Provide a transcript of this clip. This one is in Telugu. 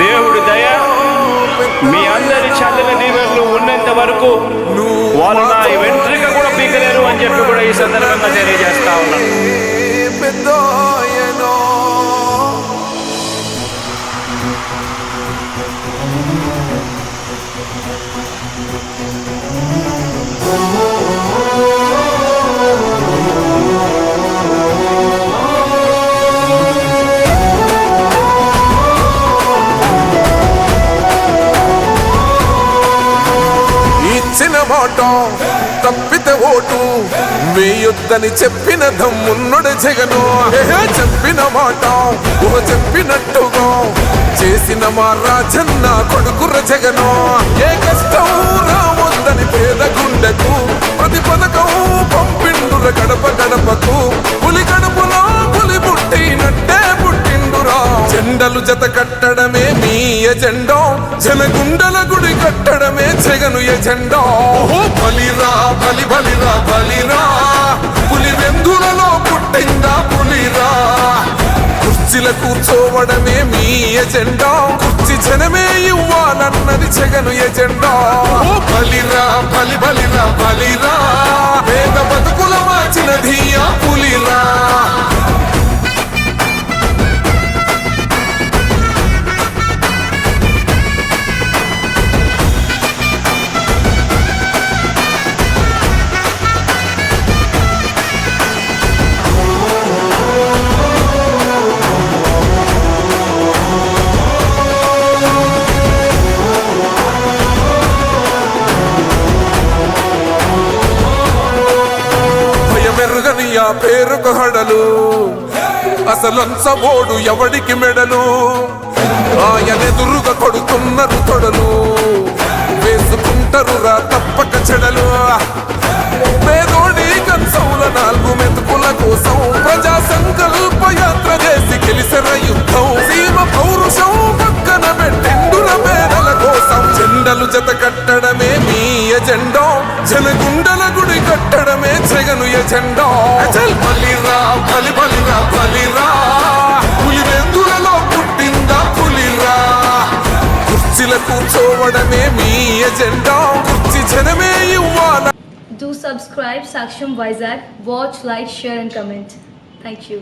దేవుడి దయ మీ అందరి చల్లని దీవెనలు ఉన్నంత వరకు వాళ్ళు నా వెంట్రుక కూడా పీకలేరు అని చెప్పి కూడా ఈ సందర్భంగా తెలియజేస్తా ఉన్నాను. ఇచ్చిన మాట తప్పితే ఓటు వేయొద్దని చెప్పిన దమ్మున్నడు జగను. చెప్పిన మాట చెప్పినట్టుగా చేసిన మా రాజన్న కొడుకుర జగను. ఏ కష్టం రావద్దని పేద గుండెకు ప్రతి పథకం పంపిండుర గడప గడపకు. పులి గడపలో పులి పుట్టినట్టే పుట్టిండురా. జెండలు జత కట్టడమే మీ ఎజెండా, జనగుండల గుడి కట్టడమే జగను ఎజెండా. బలిరా బలి బలిరా బలిరా, పులి వెందులలో పుట్టిందా పులిరా. కుర్చీల కూర్చోవడమే మీ ఎజెండా, కుర్చీ జనమే ఇవ్వాలన్నది జగను ఎజెండా. బలిరా బలి బలిరా బలిరా, పేద బతుకుల మార్చినది ఆ పులిరా. ఆ పేరుకు హడలు అసలంచబోడు ఎవడికి మెడలు. ఆయనెదురుగా కొడుతున్నారు తొడలు, వేసుకుంటారు రా తప్పక చెడలు. పేదోడి కంచంల 4 మెతుకుల కోసం ప్రజా సంకల్ప యాత్ర చేసి గెలిసిన యుద్ధం. సీమ పౌరుషం పక్కన పెట్టిండుల పేదల కోసం. జెండలు జత కట్టడమే మీ ఎజెండా, జనగుండల గుడి కట్టడమే జగను ఎజెండా. బలిరా బలి బలిరా బలిరా, పులి వెందులలో పుట్టిందా పులిరా. కుర్చీల కూర్చోవడమే మీ ఎజెండా, కుర్చీ జనమే ఇవ్వాల. Do subscribe Saksham Vizag. Watch, like, share and comment. Thank you.